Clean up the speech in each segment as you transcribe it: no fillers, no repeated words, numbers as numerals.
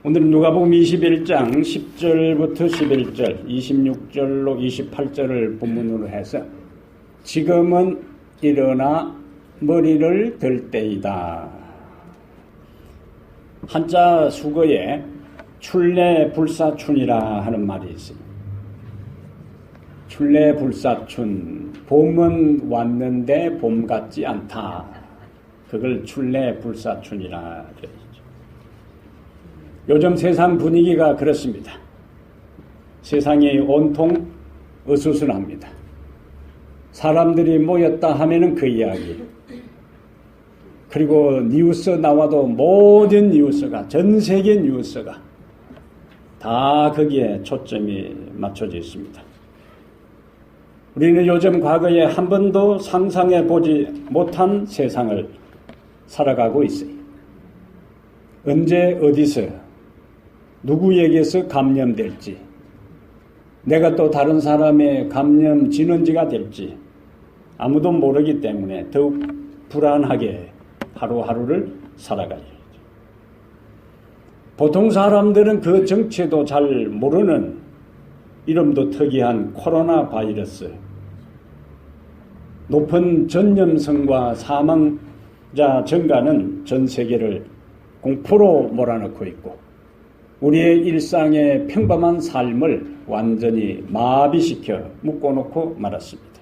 오늘 누가복음 21장 10절부터 11절, 26절로 28절을 본문으로 해서 지금은 일어나 머리를 들 때이다. 한자 수거에 출래불사춘이라 하는 말이 있습니다. 출래불사춘, 봄은 왔는데 봄 같지 않다. 그걸 출래불사춘이라 그러죠. 요즘 세상 분위기가 그렇습니다. 세상이 온통 어수선합니다. 사람들이 모였다 하면은 그 이야기. 그리고 뉴스 나와도 모든 뉴스가, 전 세계 뉴스가 다 거기에 초점이 맞춰져 있습니다. 우리는 요즘 과거에 한 번도 상상해 보지 못한 세상을 살아가고 있어요. 언제 어디서 누구에게서 감염될지, 내가 또 다른 사람의 감염 진원지가 될지 아무도 모르기 때문에 더욱 불안하게 하루하루를 살아가요. 보통 사람들은 그 정체도 잘 모르는 이름도 특이한 코로나 바이러스, 높은 전염성과 사망자 증가는 전 세계를 공포로 몰아넣고 있고 우리의 일상의 평범한 삶을 완전히 마비시켜 묶어놓고 말았습니다.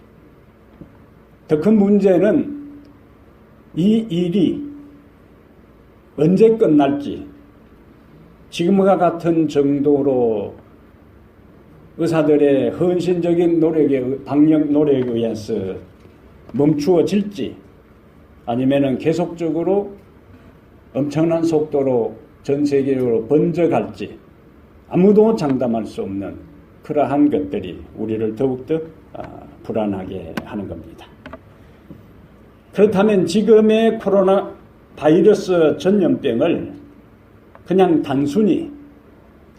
더 큰 문제는 이 일이 언제 끝날지, 지금과 같은 정도로 의사들의 헌신적인 방역 노력에 의해서 멈추어질지, 아니면은 계속적으로 엄청난 속도로 전 세계적으로 번져갈지 아무도 장담할 수 없는 그러한 것들이 우리를 더욱더 불안하게 하는 겁니다. 그렇다면 지금의 코로나 바이러스 전염병을 그냥 단순히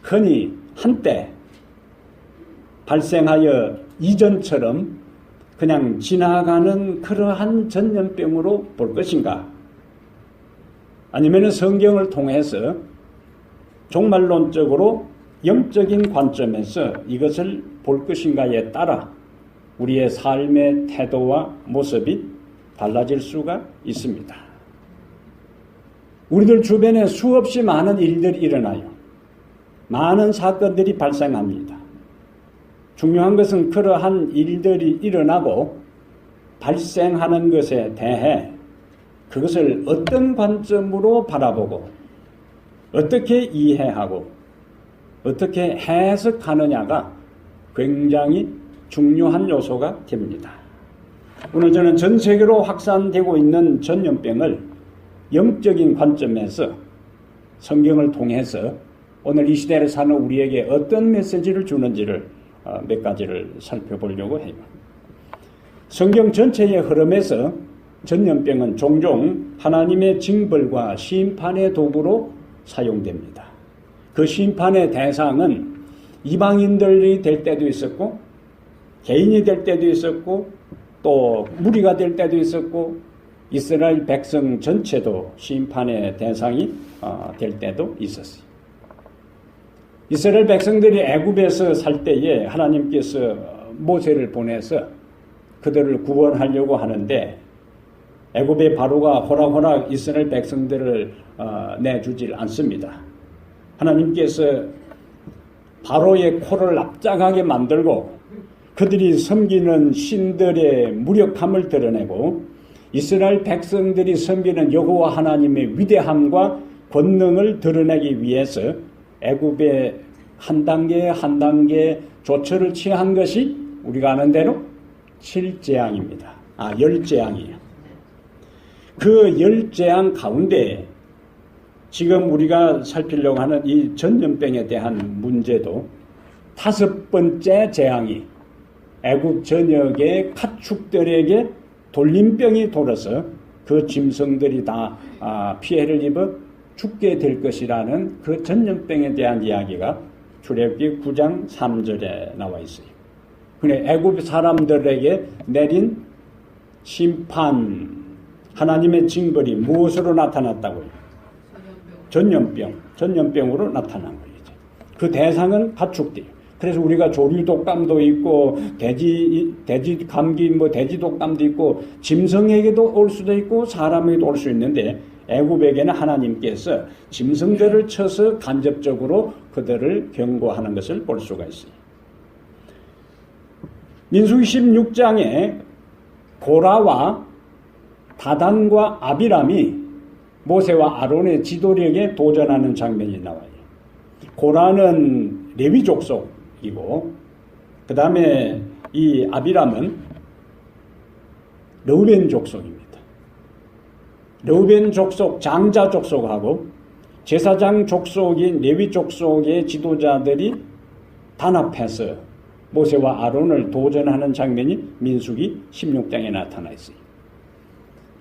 흔히 한때 발생하여 이전처럼 그냥 지나가는 그러한 전염병으로 볼 것인가? 아니면 성경을 통해서 종말론적으로 영적인 관점에서 이것을 볼 것인가에 따라 우리의 삶의 태도와 모습이 달라질 수가 있습니다. 우리들 주변에 수없이 많은 일들이 일어나요. 많은 사건들이 발생합니다. 중요한 것은 그러한 일들이 일어나고 발생하는 것에 대해 그것을 어떤 관점으로 바라보고 어떻게 이해하고 어떻게 해석하느냐가 굉장히 중요한 요소가 됩니다. 오늘 저는 전 세계로 확산되고 있는 전염병을 영적인 관점에서 성경을 통해서 오늘 이 시대를 사는 우리에게 어떤 메시지를 주는지를 몇 가지를 살펴보려고 해요. 성경 전체의 흐름에서 전염병은 종종 하나님의 징벌과 심판의 도구로 사용됩니다. 그 심판의 대상은 이방인들이 될 때도 있었고 개인이 될 때도 있었고 또 무리가 될 때도 있었고 이스라엘 백성 전체도 심판의 대상이 될 때도 있었어요. 이스라엘 백성들이 애굽에서 살 때에 하나님께서 모세를 보내서 그들을 구원하려고 하는데 애굽의 바로가 호락호락 이스라엘 백성들을 내주질 않습니다. 하나님께서 바로의 코를 납작하게 만들고 그들이 섬기는 신들의 무력함을 드러내고 이스라엘 백성들이 섬기는 여호와 하나님의 위대함과 권능을 드러내기 위해서 애굽의 한 단계 한 단계 조처를 취한 것이 우리가 아는 대로 7재앙입니다. 10재앙이에요. 그 10재앙 가운데 지금 우리가 살피려고 하는 이 전염병에 대한 문제도 5번째 재앙이 애굽 전역의 가축들에게 돌림병이 돌아서 그 짐승들이 다 피해를 입어 죽게 될 것이라는 그 전염병에 대한 이야기가 출애굽기 9장 3절에 나와 있어요. 근데 애굽 사람들에게 내린 심판, 하나님의 징벌이 무엇으로 나타났다고요? 전염병으로 나타난 거예요. 그 대상은 가축돼요. 그래서 우리가 조류독감도 있고 돼지 감기 돼지 독감도 있고 짐승에게도 올 수도 있고 사람에게도 올 수 있는데 애굽에게는 하나님께서 짐승들을 쳐서 간접적으로 그들을 경고하는 것을 볼 수가 있어요. 민수기 16장에 고라와 다단과 아비람이 모세와 아론의 지도력에 도전하는 장면이 나와요. 고라는 레위 족속이고 그 다음에 이 아비람은 르우벤 족속입니다. 르우벤 족속 장자 족속하고 제사장 족속인 레위 족속의 지도자들이 단합해서 모세와 아론을 도전하는 장면이 민수기 16장에 나타나 있어요.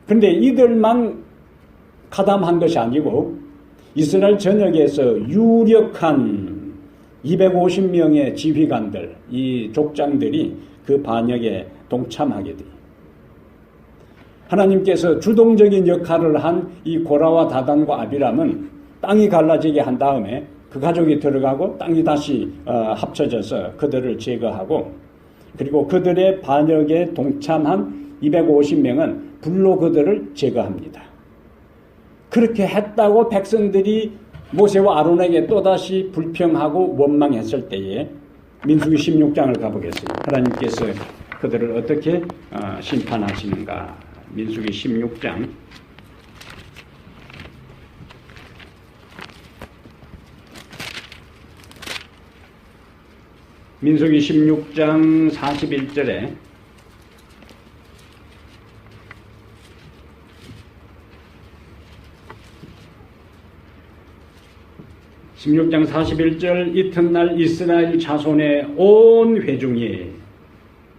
그런데 이들만 가담한 것이 아니고 이스라엘 전역에서 유력한 250명의 지휘관들, 이 족장들이 그 반역에 동참하게 돼요. 하나님께서 주동적인 역할을 한 이 고라와 다단과 아비람은 땅이 갈라지게 한 다음에 그 가족이 들어가고 땅이 다시 합쳐져서 그들을 제거하고 그리고 그들의 반역에 동참한 250명은 불로 그들을 제거합니다. 그렇게 했다고 백성들이 모세와 아론에게 또다시 불평하고 원망했을 때에 민수기 16장을 가보겠습니다. 하나님께서 그들을 어떻게 심판하시는가. 민수기 16장 민수기 16장 41절에 16장 41절 이튿날 이스라엘 자손의 온 회중이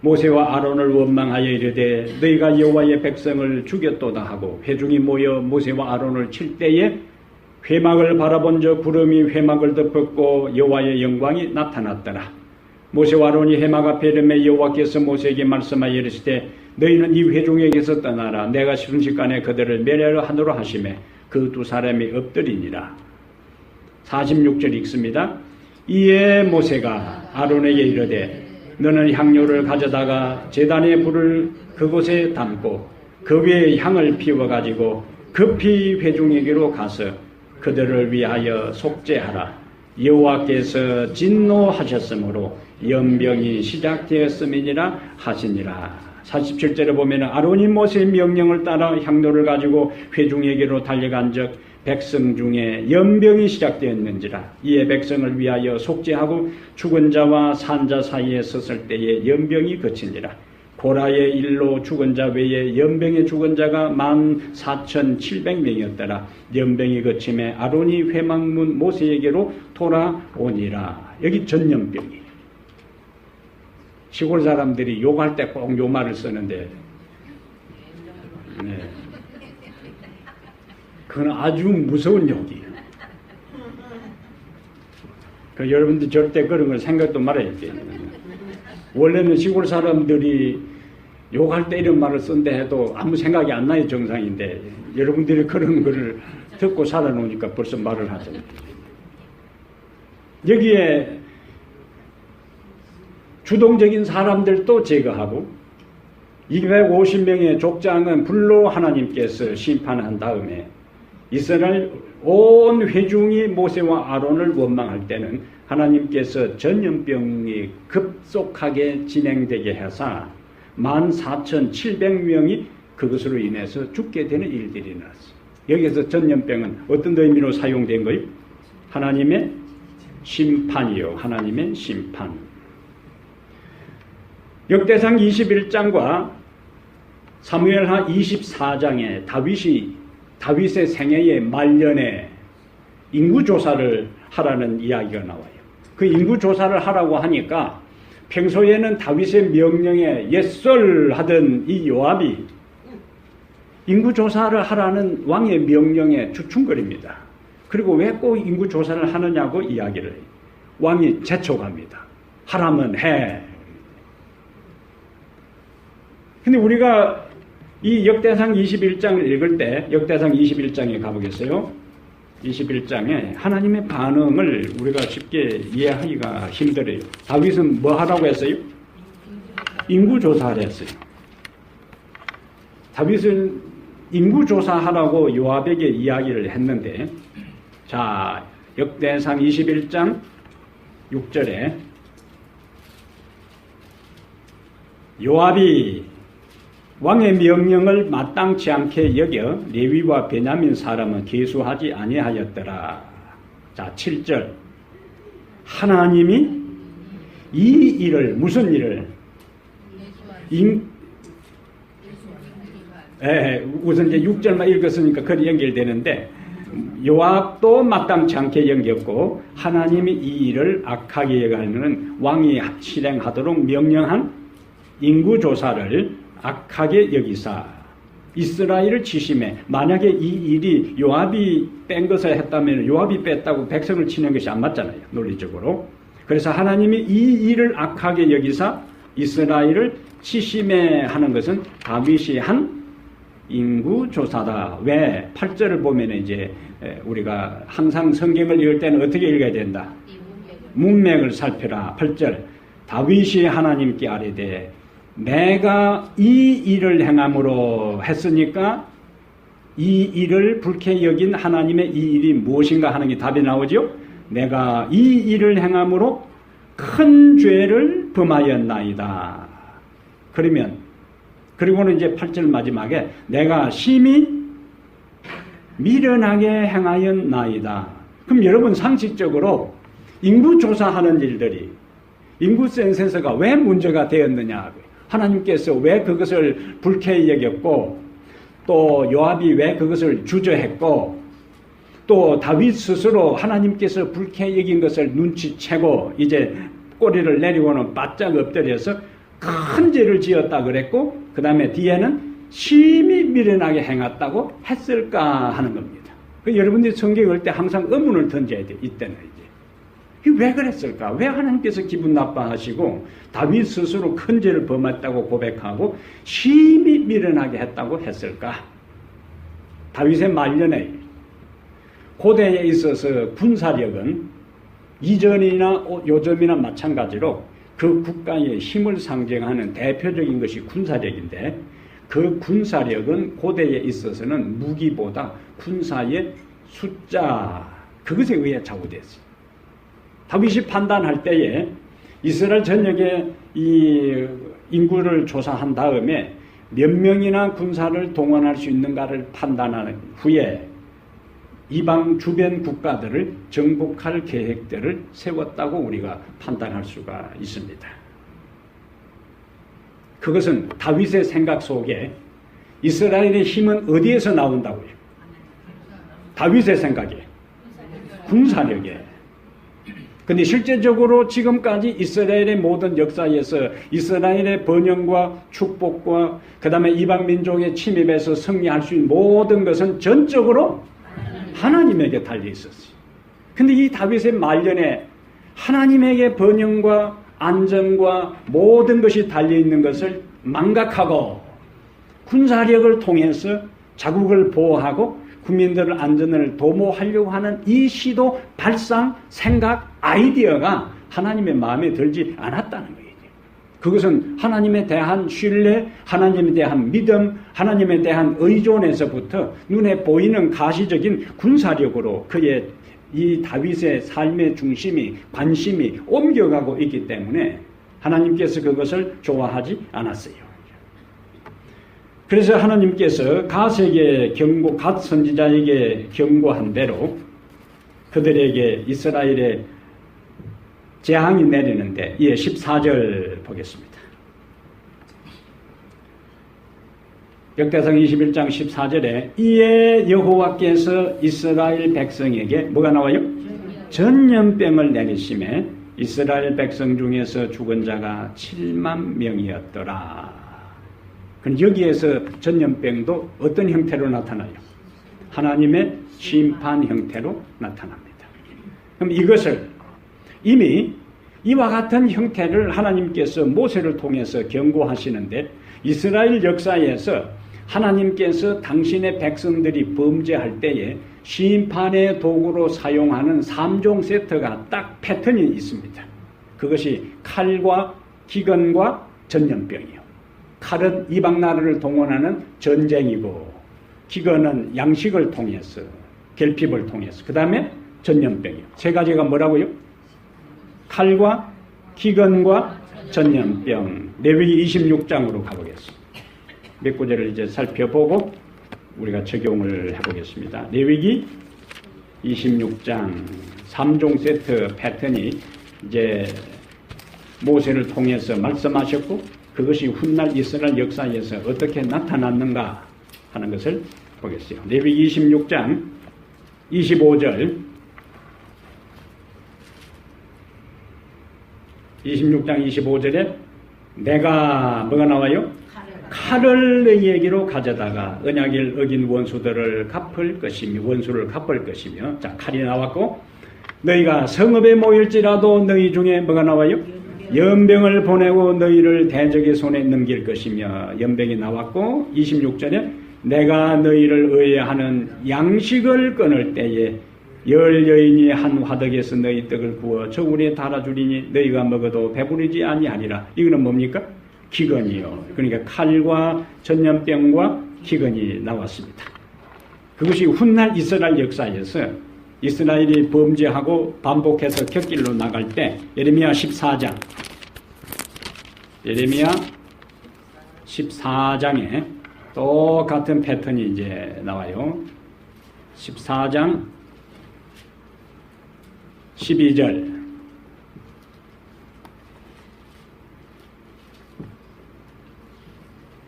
모세와 아론을 원망하여 이르되 너희가 여호와의 백성을 죽였도다 하고 회중이 모여 모세와 아론을 칠 때에 회막을 바라본즉 구름이 회막을 덮었고 여호와의 영광이 나타났더라. 모세와 아론이 회막 앞에 이르매 여호와께서 모세에게 말씀하여 이르시되 너희는 이 회중에게서 떠나라. 내가 순식간에 그들을 멸하려 하노라 하시매 그 두 사람이 엎드리니라. 46절 읽습니다. 이에 모세가 아론에게 이르되 너는 향료를 가져다가 제단의 불을 그곳에 담고 그 위에 향을 피워가지고 급히 회중에게로 가서 그들을 위하여 속죄하라. 여호와께서 진노하셨으므로 연병이 시작되었음이니라 하시니라. 47절에 보면 아론이 모세의 명령을 따라 향로를 가지고 회중에게로 달려간즉 백성 중에 연병이 시작되었는지라. 이에 백성을 위하여 속죄하고 죽은 자와 산 자 사이에 섰을 때에 연병이 그치니라. 고라의 일로 죽은 자 외에 연병에 죽은 자가 14,700명이었더라. 연병이 그침에 아론이 회막문 모세에게로 돌아오니라. 여기 전염병이에요. 시골 사람들이 욕할 때 꼭 요 말을 쓰는데 네. 그건 아주 무서운 욕이에요. 여러분들 절대 그런 걸 생각도 말아야 돼요. 원래는 시골 사람들이 욕할 때 이런 말을 쓴다 해도 아무 생각이 안 나요. 정상인데 여러분들이 그런 걸 듣고 살아놓으니까 벌써 말을 하잖아요. 여기에 주동적인 사람들도 제거하고 250명의 족장은 불로 하나님께서 심판한 다음에 이스라엘 온 회중이 모세와 아론을 원망할 때는 하나님께서 전염병이 급속하게 진행되게 해서 14,700명이 그것으로 인해서 죽게 되는 일들이 일어났어요. 여기서 전염병은 어떤 의미로 사용된 거예요? 하나님의 심판이요. 하나님의 심판. 역대상 21장과 사무엘하 24장에 다윗의 생애의 말년에 인구조사를 하라는 이야기가 나와요. 그 인구조사를 하라고 하니까 평소에는 다윗의 명령에 예설하던 이 요압이 인구조사를 하라는 왕의 명령에 주춤거립니다. 그리고 왜 꼭 인구조사를 하느냐고 이야기를 해요. 왕이 재촉합니다. 하라면 해. 근데 우리가 이 역대상 21장을 읽을 때 역대상 21장에 가보겠어요. 21장에 하나님의 반응을 우리가 쉽게 이해하기가 힘들어요. 다윗은 뭐 하라고 했어요? 인구조사를 했어요. 다윗은 인구조사하라고 요압에게 이야기를 했는데, 자, 역대상 21장 6절에 요압이 왕의 명령을 마땅치 않게 여겨 레위와 베냐민 사람은 계수하지 아니하였더라. 자, 7절. 하나님이 이 일을, 무슨 일을? 우선 이제 6절만 읽었으니까 그리 연결되는데, 요압도 마땅치 않게 여겼고 하나님이 이 일을 악하게 여기는 왕이 실행하도록 명령한 인구조사를 악하게 여기사 이스라엘을 치심해. 만약에 이 일이 요압이 뺀 것을 했다면 요압이 뺐다고 백성을 치는 것이 안 맞잖아요, 논리적으로. 그래서 하나님이 이 일을 악하게 여기사 이스라엘을 치심해 하는 것은 다윗이 한 인구조사다. 왜? 8절을 보면 이제 우리가 항상 성경을 읽을 때는 어떻게 읽어야 된다? 문맥을 살펴라. 8절. 다윗이 하나님께 아뢰되 내가 이 일을 행함으로 했으니까 이 일을 불쾌 여긴 하나님의 이 일이 무엇인가 하는 게 답이 나오죠. 내가 이 일을 행함으로 큰 죄를 범하였나이다. 그러면 그리고는 이제 8절 마지막에 내가 심히 미련하게 행하였나이다. 그럼 여러분 상식적으로 인구조사하는 일들이, 인구 센서스가 왜 문제가 되었느냐, 하나님께서 왜 그것을 불쾌히 여겼고 또 요압이 왜 그것을 주저했고 또 다윗 스스로 하나님께서 불쾌히 여긴 것을 눈치채고 이제 꼬리를 내리고는 바짝 엎드려서 큰 죄를 지었다 그랬고 그 다음에 뒤에는 심히 미련하게 행했다고 했을까 하는 겁니다. 여러분들이 성경 읽을 때 항상 의문을 던져야 돼. 이때는 이제 왜 그랬을까? 왜 하나님께서 기분 나빠하시고 다윗 스스로 큰 죄를 범했다고 고백하고 심히 미련하게 했다고 했을까? 다윗의 말년에 고대에 있어서 군사력은 이전이나 요즘이나 마찬가지로 그 국가의 힘을 상징하는 대표적인 것이 군사력인데 그 군사력은 고대에 있어서는 무기보다 군사의 숫자, 그것에 의해 좌우됐어요. 다윗이 판단할 때에 이스라엘 전역에 이 인구를 조사한 다음에 몇 명이나 군사를 동원할 수 있는가를 판단한 후에 이방 주변 국가들을 정복할 계획들을 세웠다고 우리가 판단할 수가 있습니다. 그것은 다윗의 생각 속에 이스라엘의 힘은 어디에서 나온다고요? 다윗의 생각에 군사력에. 근데 실제적으로 지금까지 이스라엘의 모든 역사에서 이스라엘의 번영과 축복과 그 다음에 이방 민족의 침입에서 승리할 수 있는 모든 것은 전적으로 하나님에게 달려 있었어요. 근데 이 다윗의 말년에 하나님에게 번영과 안정과 모든 것이 달려 있는 것을 망각하고 군사력을 통해서 자국을 보호하고 국민들의 안전을 도모하려고 하는 이 시도, 발상, 생각, 아이디어가 하나님의 마음에 들지 않았다는 거예요. 그것은 하나님에 대한 신뢰, 하나님에 대한 믿음, 하나님에 대한 의존에서부터 눈에 보이는 가시적인 군사력으로 그의 이 다윗의 삶의 중심이, 관심이 옮겨가고 있기 때문에 하나님께서 그것을 좋아하지 않았어요. 그래서 하나님께서 갓에게 갓 선지자에게 경고한 대로 그들에게 이스라엘의 재앙이 내리는데, 14절 보겠습니다. 역대상 21장 14절에 이에 여호와께서 이스라엘 백성에게 뭐가 나와요? 전염병을 내리심에 이스라엘 백성 중에서 죽은 자가 7만 명이었더라. 그럼 여기에서 전염병도 어떤 형태로 나타나요? 하나님의 심판 형태로 나타납니다. 그럼 이것을 이미 이와 같은 형태를 하나님께서 모세를 통해서 경고하시는데, 이스라엘 역사에서 하나님께서 당신의 백성들이 범죄할 때에 심판의 도구로 사용하는 3종 세트가 딱 패턴이 있습니다. 그것이 칼과 기근과 전염병이요. 칼은 이방 나라를 동원하는 전쟁이고, 기근은 양식을 통해서, 결핍을 통해서, 그 다음에 전염병이요. 세 가지가 뭐라고요? 칼과 기근과 전염병. 레위기 26장으로 가보겠습니다. 몇 구절을 이제 살펴보고 우리가 적용을 해보겠습니다. 레위기 26장 3종 세트 패턴이 이제 모세를 통해서 말씀하셨고, 그것이 훗날 이스라엘 역사에서 어떻게 나타났는가 하는 것을 보겠어요. 레위기 26장 25절 26장 25절에 내가 뭐가 나와요? 칼을 너희에게로 가져다가 언약을 어긴 원수들을 갚을 것이며, 원수를 갚을 것이며. 자, 칼이 나왔고, 너희가 성읍에 모일지라도 너희 중에 뭐가 나와요? 연병을 보내고 너희를 대적의 손에 넘길 것이며. 연병이 나왔고, 26절에 내가 너희를 의뢰하는 양식을 끊을 때에 열 여인이 한 화덕에서 너희 떡을 구워 저울에 달아주리니 너희가 먹어도 배부르지 아니하리라. 이거는 뭡니까? 기근이요. 그러니까 칼과 전염병과 기근이 나왔습니다. 그것이 훗날 이스라엘 역사에서 이스라엘이 범죄하고 반복해서 곁길로 나갈 때 예레미야 14장에 똑같은 패턴이 이제 나와요. 14장 12절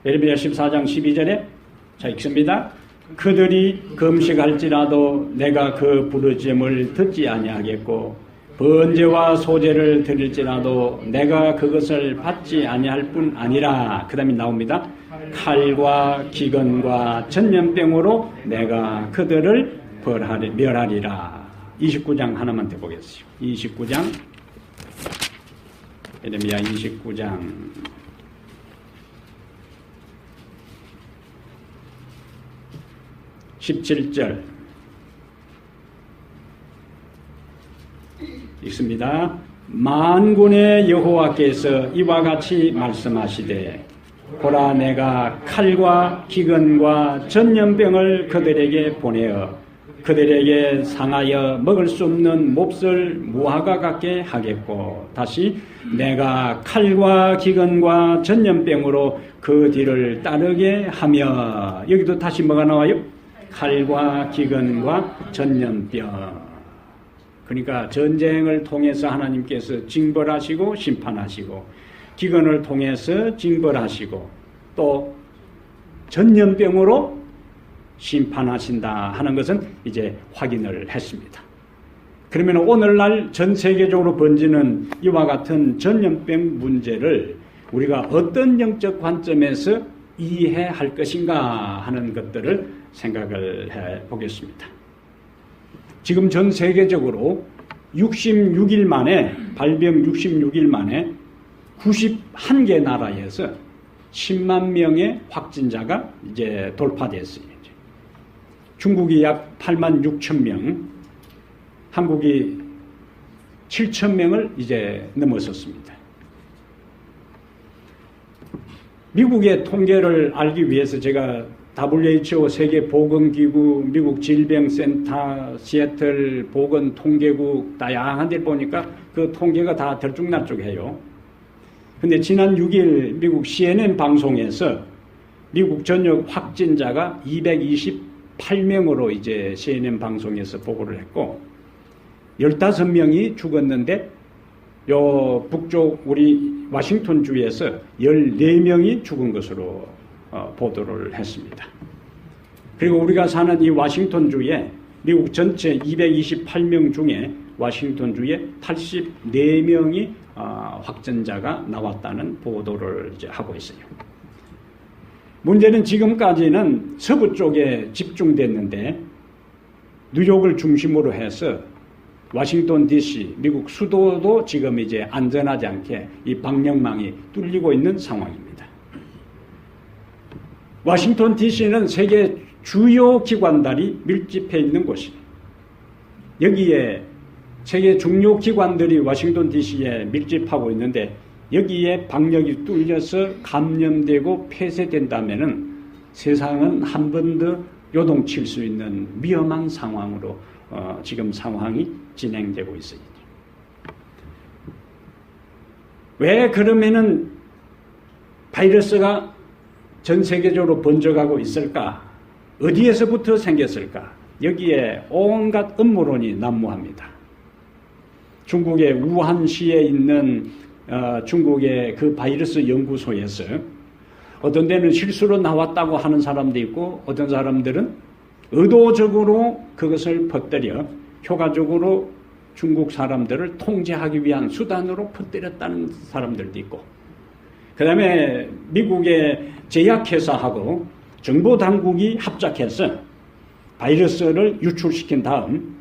예레미야 14장 12절에 자 읽습니다. 그들이 금식할지라도 내가 그 부르짖음을 듣지 아니하겠고 번제와 소제를 드릴지라도 내가 그것을 받지 아니할 뿐 아니라. 그 다음에 나옵니다. 칼과 기근과 전염병으로 내가 그들을 멸하리라. 29장 하나만 더 보겠습니다. 29장 예레미야 29장 17절 읽습니다. 만군의 여호와께서 이와 같이 말씀하시되 보라 내가 칼과 기근과 전염병을 그들에게 보내어 그들에게 상하여 먹을 수 없는 몹쓸 무화과 같게 하겠고 다시 내가 칼과 기근과 전염병으로 그 뒤를 따르게 하며. 여기도 다시 뭐가 나와요? 칼과 기근과 전염병. 그러니까 전쟁을 통해서 하나님께서 징벌하시고 심판하시고, 기근을 통해서 징벌하시고, 또 전염병으로 심판하신다 하는 것은 이제 확인을 했습니다. 그러면 오늘날 전 세계적으로 번지는 이와 같은 전염병 문제를 우리가 어떤 영적 관점에서 이해할 것인가 하는 것들을 생각을 해 보겠습니다. 지금 전 세계적으로 66일 만에, 발병 66일 만에 91개 나라에서 10만 명의 확진자가 이제 돌파됐어요. 중국이 약 8만 6천 명, 한국이 7천 명을 이제 넘어섰습니다. 미국의 통계를 알기 위해서 제가 WHO 세계보건기구, 미국 질병센터, 시애틀 보건통계국 다양한 데 보니까 그 통계가 다 들쭉날쭉해요. 근데 지난 6일 미국 CNN 방송에서 미국 전역 확진자가 228명으로 이제 CNN 방송에서 보고를 했고 15명이 죽었는데 요 북쪽 우리 워싱턴주에서 14명이 죽은 것으로 보도를 했습니다. 그리고 우리가 사는 이 워싱턴주에 미국 전체 228명 중에 워싱턴주에 84명이 확진자가 나왔다는 보도를 이제 하고 있어요. 문제는 지금까지는 서부 쪽에 집중됐는데 뉴욕을 중심으로 해서 워싱턴 DC, 미국 수도도 지금 이제 안전하지 않게 이 방역망이 뚫리고 있는 상황입니다. 워싱턴 DC는 세계 주요 기관들이 밀집해 있는 곳이에요. 여기에 세계 중요 기관들이 워싱턴 DC에 밀집하고 있는데 여기에 방역이 뚫려서 감염되고 폐쇄된다면은 세상은 한 번 더 요동칠 수 있는 위험한 상황으로 지금 상황이 진행되고 있어요. 왜 그러면은 바이러스가 전 세계적으로 번져가고 있을까? 어디에서부터 생겼을까? 여기에 온갖 음모론이 난무합니다. 중국의 우한시에 있는 중국의 그 바이러스 연구소에서 어떤 데는 실수로 나왔다고 하는 사람도 있고 어떤 사람들은 의도적으로 그것을 퍼뜨려 효과적으로 중국 사람들을 통제하기 위한 수단으로 퍼뜨렸다는 사람들도 있고 그 다음에 미국의 제약회사하고 정보당국이 합작해서 바이러스를 유출시킨 다음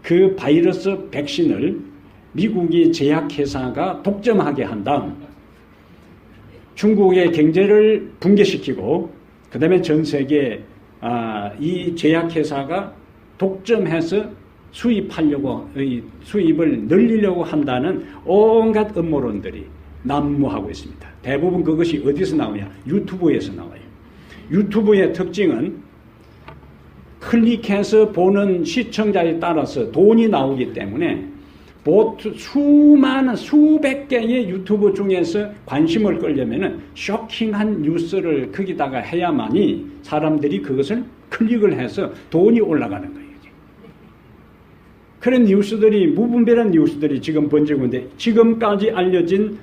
그 바이러스 백신을 미국이 제약회사가 독점하게 한 다음 중국의 경제를 붕괴시키고 그 다음에 전 세계 이 제약회사가 독점해서 수입을 늘리려고 한다는 온갖 음모론들이 난무하고 있습니다. 대부분 그것이 어디서 나오냐? 유튜브에서 나와요. 유튜브의 특징은 클릭해서 보는 시청자에 따라서 돈이 나오기 때문에 수많은 수백 개의 유튜브 중에서 관심을 끌려면은 쇼킹한 뉴스를 거기다가 해야만이 사람들이 그것을 클릭을 해서 돈이 올라가는 거예요. 그런 뉴스들이 무분별한 뉴스들이 지금 번지고 있는데 지금까지 알려진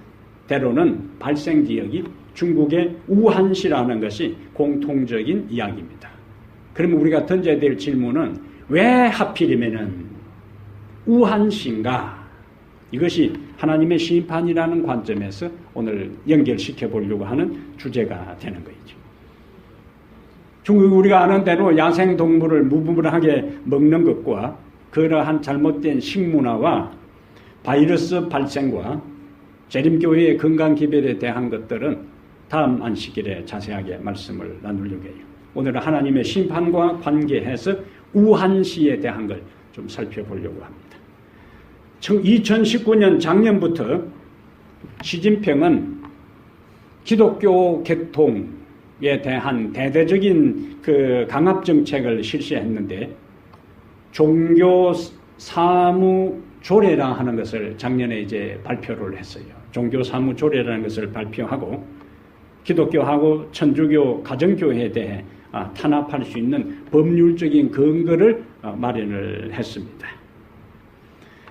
대로는 발생 지역이 중국의 우한시라는 것이 공통적인 이야기입니다. 그러면 우리가 던져야 될 질문은 왜 하필이면은 우한시인가? 이것이 하나님의 심판이라는 관점에서 오늘 연결시켜 보려고 하는 주제가 되는 거죠. 중국이 우리가 아는 대로 야생동물을 무분별하게 먹는 것과 그러한 잘못된 식문화와 바이러스 발생과 재림교회의 건강기별에 대한 것들은 다음 안식일에 자세하게 말씀을 나누려고 해요. 오늘은 하나님의 심판과 관계해서 우한시에 대한 걸 좀 살펴보려고 합니다. 2019년 작년부터 시진핑은 기독교 개통에 대한 대대적인 그 강압 정책을 실시했는데 종교 사무 조례라 하는 것을 작년에 이제 발표를 했어요. 종교 사무 조례라는 것을 발표하고 기독교하고 천주교 가정교회에 대해 탄압할 수 있는 법률적인 근거를 마련을 했습니다.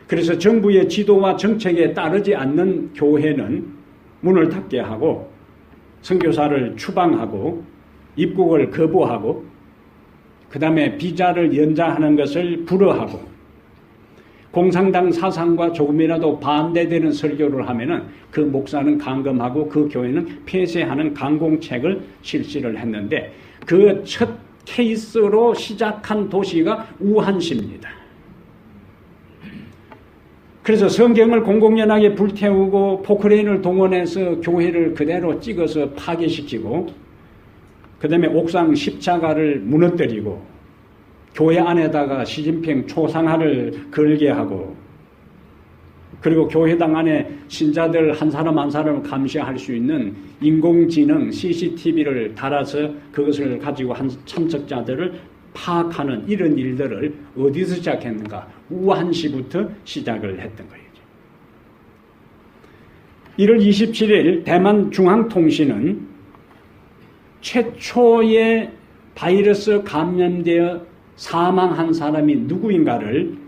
그래서 정부의 지도와 정책에 따르지 않는 교회는 문을 닫게 하고 선교사를 추방하고 입국을 거부하고 그 다음에 비자를 연장하는 것을 불허하고 공산당 사상과 조금이라도 반대되는 설교를 하면은 그 목사는 감금하고 그 교회는 폐쇄하는 강공책을 실시를 했는데 그 첫 케이스로 시작한 도시가 우한시입니다. 그래서 성경을 공공연하게 불태우고 포크레인을 동원해서 교회를 그대로 찍어서 파괴시키고 그 다음에 옥상 십자가를 무너뜨리고 교회 안에다가 시진핑 초상화를 걸게 하고 그리고 교회당 안에 신자들 한 사람 한 사람을 감시할 수 있는 인공지능 CCTV를 달아서 그것을 가지고 한 참석자들을 파악하는 이런 일들을 어디서 시작했는가? 우한시부터 시작을 했던 거예요. 1월 27일 대만 중앙통신은 최초의 바이러스 감염되어 사망한 사람이 누구인가를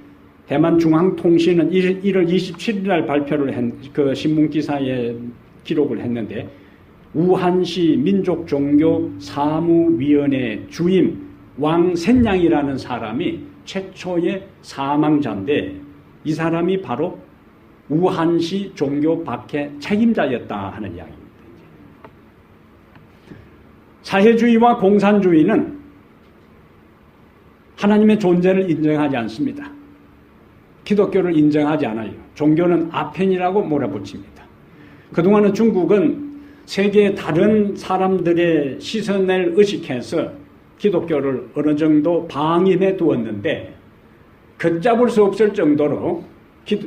대만 중앙통신은 1월 27일 날 발표를 그 신문기사에 기록을 했는데 우한시 민족종교사무위원회 주임 왕센양이라는 사람이 최초의 사망자인데 이 사람이 바로 우한시 종교 박해 책임자였다 하는 이야기입니다. 사회주의와 공산주의는 하나님의 존재를 인정하지 않습니다. 기독교를 인정하지 않아요. 종교는 아편이라고 몰아붙입니다. 그동안은 중국은 세계의 다른 사람들의 시선을 의식해서 기독교를 어느 정도 방임해 두었는데 걷잡을 수 없을 정도로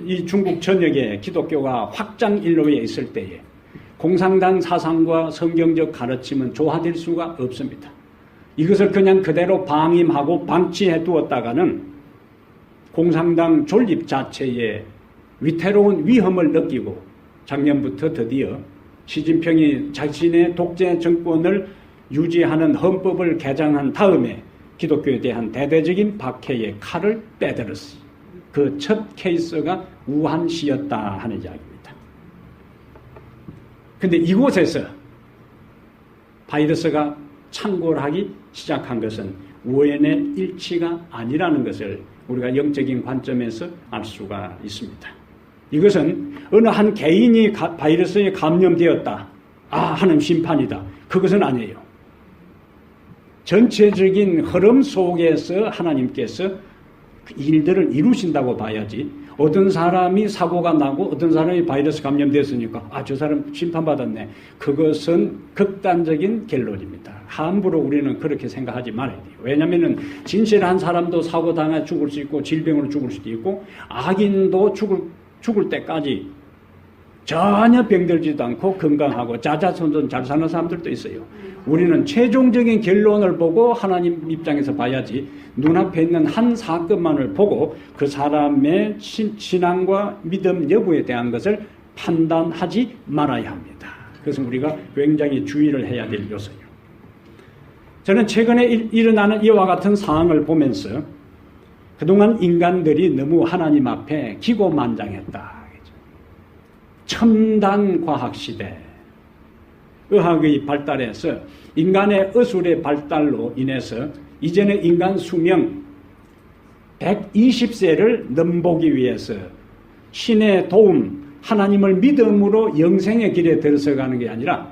이 중국 전역에 기독교가 확장 인로에 있을 때에 공산당 사상과 성경적 가르침은 조화될 수가 없습니다. 이것을 그냥 그대로 방임하고 방치해 두었다가는 공산당 존립 자체에 위태로운 위험을 느끼고 작년부터 드디어 시진핑이 자신의 독재 정권을 유지하는 헌법을 개정한 다음에 기독교에 대한 대대적인 박해의 칼을 빼들었어요. 그 첫 케이스가 우한시였다 하는 이야기입니다. 그런데 이곳에서 바이러스가 창궐하기 시작한 것은 우연의 일치가 아니라는 것을 우리가 영적인 관점에서 알 수가 있습니다. 이것은 어느 한 개인이 바이러스에 감염되었다. 하는 심판이다. 그것은 아니에요. 전체적인 흐름 속에서 하나님께서 일들을 이루신다고 봐야지. 어떤 사람이 사고가 나고 어떤 사람이 바이러스 감염됐으니까 저 사람 심판받았네. 그것은 극단적인 결론입니다. 함부로 우리는 그렇게 생각하지 말아야 돼요. 왜냐하면 진실한 사람도 사고당해 죽을 수 있고 질병으로 죽을 수도 있고 악인도 죽을 때까지 전혀 병들지도 않고 건강하고 자자손손 잘 사는 사람들도 있어요. 우리는 최종적인 결론을 보고 하나님 입장에서 봐야지 눈앞에 있는 한 사건만을 보고 그 사람의 신앙과 믿음 여부에 대한 것을 판단하지 말아야 합니다. 그래서 우리가 굉장히 주의를 해야 될 요소예요. 저는 최근에 일어나는 이와 같은 상황을 보면서 그동안 인간들이 너무 하나님 앞에 기고만장했다. 첨단 과학시대, 의학의 발달에서 인간의 의술의 발달로 인해서 이제는 인간 수명 120세를 넘보기 위해서 신의 도움, 하나님을 믿음으로 영생의 길에 들어서가는 게 아니라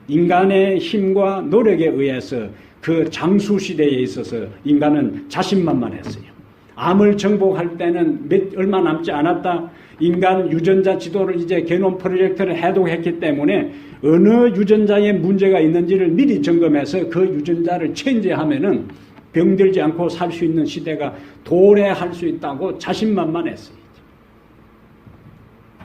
인간의 힘과 노력에 의해서 그 장수시대에 있어서 인간은 자신만만했어요. 암을 정복할 때는 얼마 남지 않았다. 인간 유전자 지도를 이제 게놈 프로젝트를 해독했기 때문에 어느 유전자에 문제가 있는지를 미리 점검해서 그 유전자를 체인지하면은 병들지 않고 살 수 있는 시대가 도래할 수 있다고 자신만만했어요.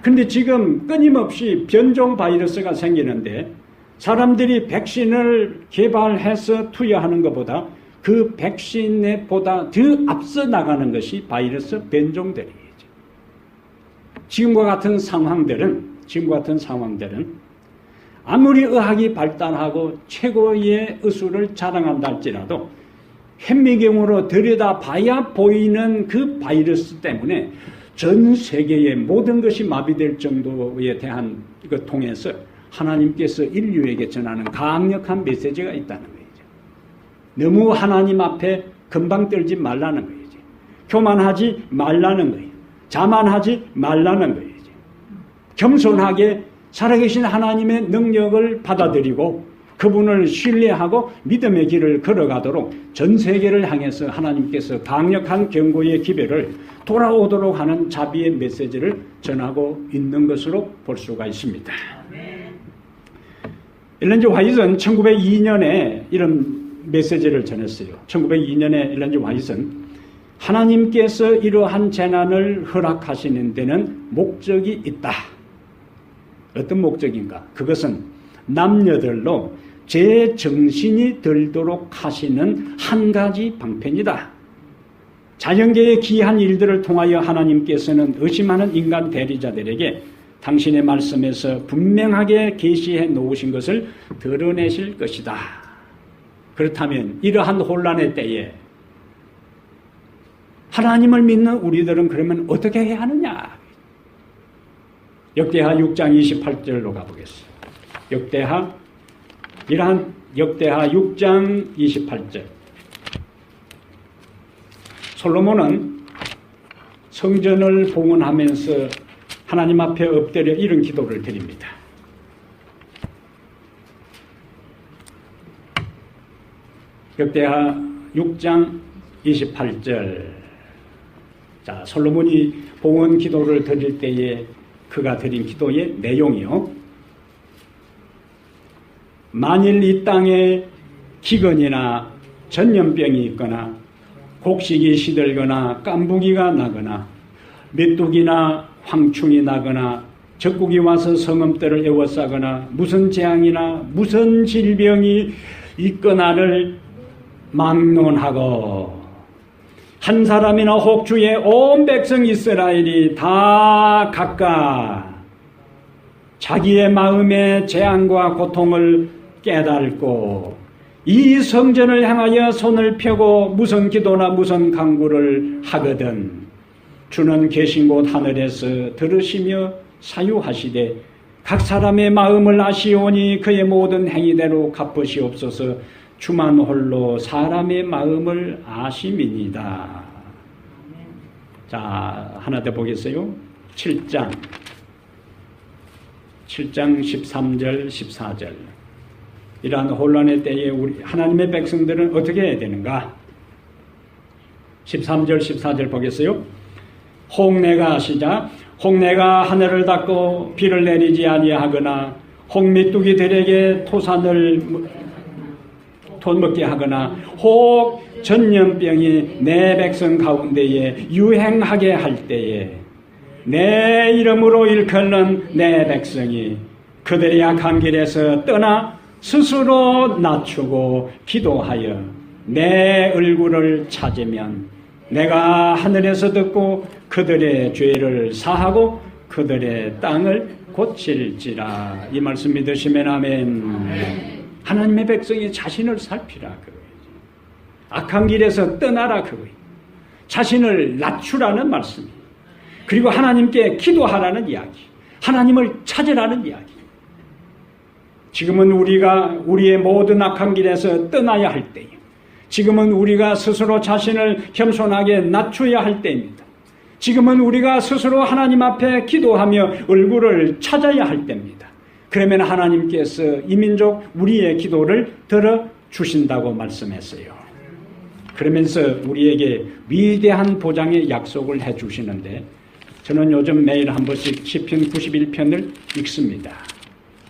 그런데 지금 끊임없이 변종 바이러스가 생기는데 사람들이 백신을 개발해서 투여하는 것보다 그 백신에 보다 더 앞서 나가는 것이 바이러스 변종들이에요. 지금과 같은 상황들은 아무리 의학이 발달하고 최고의 의술을 자랑한다 할지라도 현미경으로 들여다봐야 보이는 그 바이러스 때문에 전 세계의 모든 것이 마비될 정도에 대한 것 통해서 하나님께서 인류에게 전하는 강력한 메시지가 있다는 거예요. 너무 하나님 앞에 금방 떨지 말라는 거예요. 교만하지 말라는 거예요. 자만하지 말라는 거예요. 겸손하게 살아계신 하나님의 능력을 받아들이고 그분을 신뢰하고 믿음의 길을 걸어가도록 전 세계를 향해서 하나님께서 강력한 경고의 기별을 돌아오도록 하는 자비의 메시지를 전하고 있는 것으로 볼 수가 있습니다. 엘렌 G. 화이트는 1902년에 이런 메시지를 전했어요. 1902년에 엘렌 G. 화이트는 하나님께서 이러한 재난을 허락하시는 데는 목적이 있다. 어떤 목적인가? 그것은 남녀들로 제 정신이 들도록 하시는 한 가지 방편이다. 자연계의 기이한 일들을 통하여 하나님께서는 의심하는 인간 대리자들에게 당신의 말씀에서 분명하게 계시해 놓으신 것을 드러내실 것이다. 그렇다면 이러한 혼란의 때에 하나님을 믿는 우리들은 그러면 어떻게 해야 하느냐? 역대하 6장 28절로 가보겠습니다. 역대하 6장 28절. 솔로몬은 성전을 봉헌하면서 하나님 앞에 엎드려 이런 기도를 드립니다. 역대하 6장 28절. 자, 솔로몬이 봉헌 기도를 드릴 때에 그가 드린 기도의 내용이요. 만일 이 땅에 기근이나 전염병이 있거나 곡식이 시들거나 깐부기가 나거나 메뚜기나 황충이 나거나 적국이 와서 성읍들을 에워싸거나 무슨 재앙이나 무슨 질병이 있거나를 막론하고 한 사람이나 혹 주의 온 백성 이스라엘이 다 각각 자기의 마음의 재앙과 고통을 깨닫고 이 성전을 향하여 손을 펴고 무슨 기도나 무슨 간구를 하거든 주는 계신 곳 하늘에서 들으시며 사유하시되 각 사람의 마음을 아시오니 그의 모든 행위대로 갚으시옵소서. 주만 홀로 사람의 마음을 아심이니이다. 자, 하나 더 보겠어요. 7장 13절 14절. 이러한 혼란의 때에 우리 하나님의 백성들은 어떻게 해야 되는가? 13절 14절 보겠어요. 홍내가 시작. 홍내가 하늘을 닫고 비를 내리지 아니하거나 홍미뚜기들에게 토산을 돈먹게 하거나 혹 전염병이 내 백성 가운데에 유행하게 할 때에 내 이름으로 일컫는 내 백성이 그들의 약한 길에서 떠나 스스로 낮추고 기도하여 내 얼굴을 찾으면 내가 하늘에서 듣고 그들의 죄를 사하고 그들의 땅을 고칠지라. 이 말씀 믿으시면 아멘. 하나님의 백성이 자신을 살피라 그거예요. 악한 길에서 떠나라 그거예요. 자신을 낮추라는 말씀이에요. 그리고 하나님께 기도하라는 이야기, 하나님을 찾으라는 이야기. 지금은 우리가 우리의 모든 악한 길에서 떠나야 할 때예요. 지금은 우리가 스스로 자신을 겸손하게 낮춰야 할 때입니다. 지금은 우리가 스스로 하나님 앞에 기도하며 얼굴을 찾아야 할 때입니다. 그러면 하나님께서 이 민족 우리의 기도를 들어주신다고 말씀했어요. 그러면서 우리에게 위대한 보장의 약속을 해주시는데 저는 요즘 매일 한 번씩 시편 91편을 읽습니다.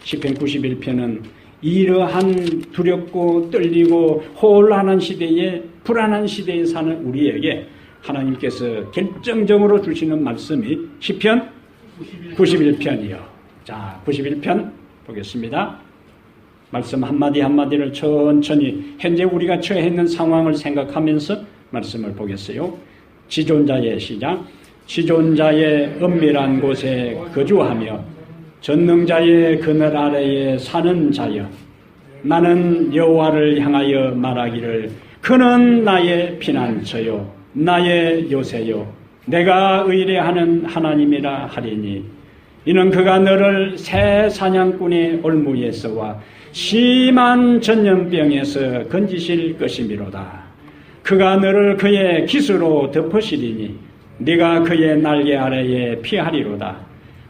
시편 91편은 이러한 두렵고 떨리고 혼란한 시대에 불안한 시대에 사는 우리에게 하나님께서 결정적으로 주시는 말씀이 시편 91편이요. 자, 91편 보겠습니다. 말씀 한마디 한마디를 천천히 현재 우리가 처해 있는 상황을 생각하면서 말씀을 보겠어요. 지존자의 시작. 지존자의 은밀한 곳에 거주하며 전능자의 그늘 아래에 사는 자여, 나는 여호와를 향하여 말하기를 그는 나의 피난처요 나의 요새요 내가 의뢰하는 하나님이라 하리니 이는 그가 너를 새 사냥꾼의 올무에서와 심한 전염병에서 건지실 것이미로다. 그가 너를 그의 깃으로 덮으시리니 네가 그의 날개 아래에 피하리로다.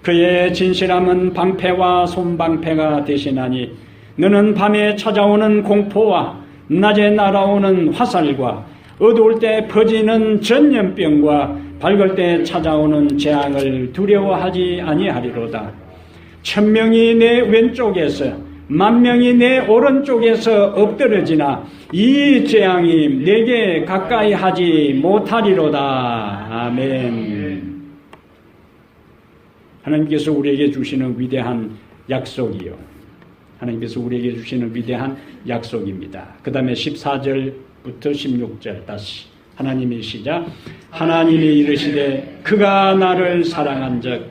그의 진실함은 방패와 손방패가 되시나니 너는 밤에 찾아오는 공포와 낮에 날아오는 화살과 어두울 때 퍼지는 전염병과 밝을 때 찾아오는 재앙을 두려워하지 아니하리로다. 1000명이 내 왼쪽에서 10,000명이 내 오른쪽에서 엎드러지나 이 재앙이 내게 가까이 하지 못하리로다. 아멘. 하나님께서 우리에게 주시는 위대한 약속이요. 하나님께서 우리에게 주시는 위대한 약속입니다. 그 다음에 14절부터 16절 다시 하나님이 시작. 하나님이 이르시되 그가 나를 사랑한 적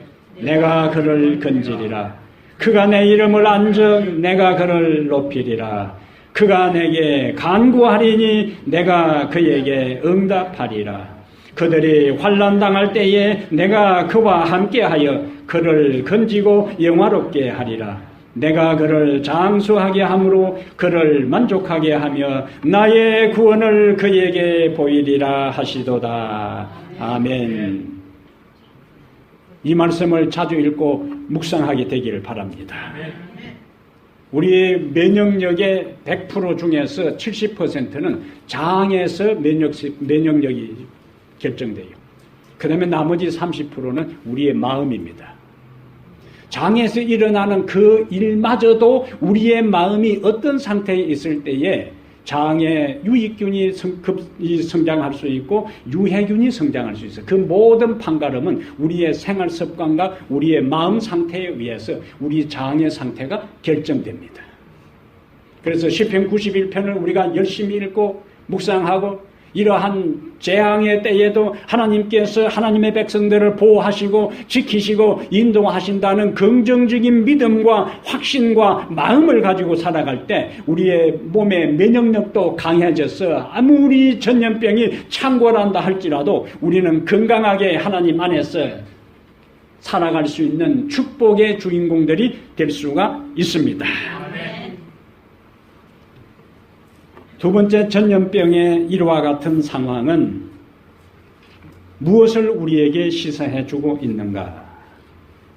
내가 그를 건지리라. 그가 내 이름을 안 적 내가 그를 높이리라. 그가 내게 간구하리니 내가 그에게 응답하리라. 그들이 환난 당할 때에 내가 그와 함께하여 그를 건지고 영화롭게 하리라. 내가 그를 장수하게 함으로 그를 만족하게 하며 나의 구원을 그에게 보이리라 하시도다. 아멘. 이 말씀을 자주 읽고 묵상하게 되기를 바랍니다. 우리의 면역력의 100% 중에서 70%는 장에서 면역력이 결정돼요. 그 다음에 나머지 30%는 우리의 마음입니다. 장에서 일어나는 그 일마저도 우리의 마음이 어떤 상태에 있을 때에 장에 유익균이 성장할 수 있고 유해균이 성장할 수 있어요. 그 모든 판가름은 우리의 생활 습관과 우리의 마음 상태에 의해서 우리 장의 상태가 결정됩니다. 그래서 시편 91편을 우리가 열심히 읽고 묵상하고 이러한 재앙의 때에도 하나님께서 하나님의 백성들을 보호하시고 지키시고 인도하신다는 긍정적인 믿음과 확신과 마음을 가지고 살아갈 때 우리의 몸의 면역력도 강해져서 아무리 전염병이 창궐한다 할지라도 우리는 건강하게 하나님 안에서 살아갈 수 있는 축복의 주인공들이 될 수가 있습니다. 두 번째 전염병의 이와 같은 상황은 무엇을 우리에게 시사해 주고 있는가?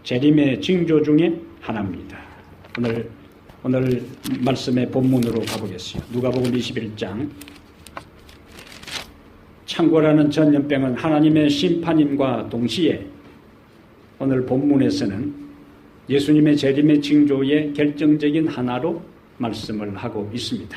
재림의 징조 중에 하나입니다. 오늘 말씀의 본문으로 가보겠습니다. 누가복음 21장. 창궐하는 전염병은 하나님의 심판임과 동시에 오늘 본문에서는 예수님의 재림의 징조의 결정적인 하나로 말씀을 하고 있습니다.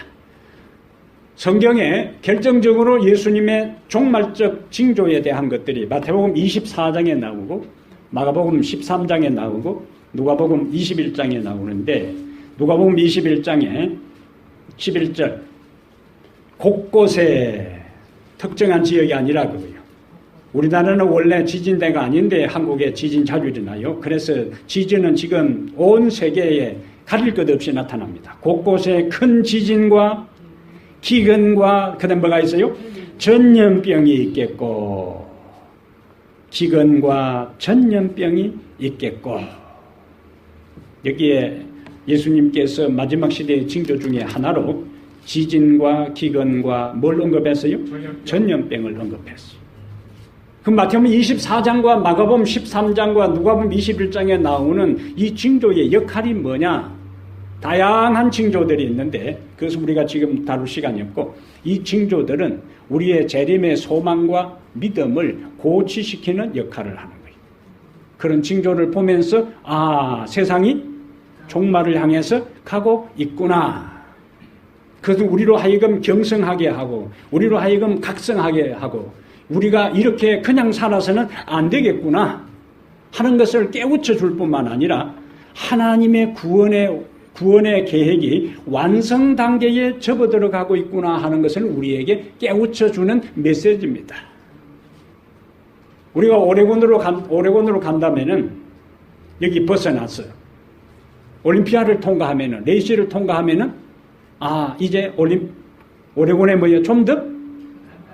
성경에 결정적으로 예수님의 종말적 징조에 대한 것들이 마태복음 24장에 나오고 마가복음 13장에 나오고 누가복음 21장에 나오는데 누가복음 21장에 11절 곳곳에 특정한 지역이 아니라 그거예요. 우리나라는 원래 지진대가 아닌데 한국에 지진 자주 일어나요. 그래서 지진은 지금 온 세계에 가릴 것 없이 나타납니다. 곳곳에 큰 지진과 기근과 그다음 뭐가 있어요? 전염병이 있겠고 기근과 전염병이 있겠고 여기에 예수님께서 마지막 시대의 징조 중에 하나로 지진과 기근과 뭘 언급했어요? 전염병을 언급했어요. 그 마태복음 24장과 마가복음 13장과 누가복음 21장에 나오는 이 징조의 역할이 뭐냐? 다양한 징조들이 있는데 그것은 우리가 지금 다룰 시간이 없고 이 징조들은 우리의 재림의 소망과 믿음을 고취시키는 역할을 하는 거예요. 그런 징조를 보면서 세상이 종말을 향해서 가고 있구나. 그것은 우리로 하여금 경성하게 하고 우리로 하여금 각성하게 하고 우리가 이렇게 그냥 살아서는 안 되겠구나 하는 것을 깨우쳐 줄 뿐만 아니라 하나님의 구원의 계획이 완성 단계에 접어들어가고 있구나 하는 것을 우리에게 깨우쳐주는 메시지입니다. 우리가 오레곤으로 간다면은 여기 벗어났어요. 올림피아를 통과하면은 레이스를 통과하면은 이제 오레곤에 좀 더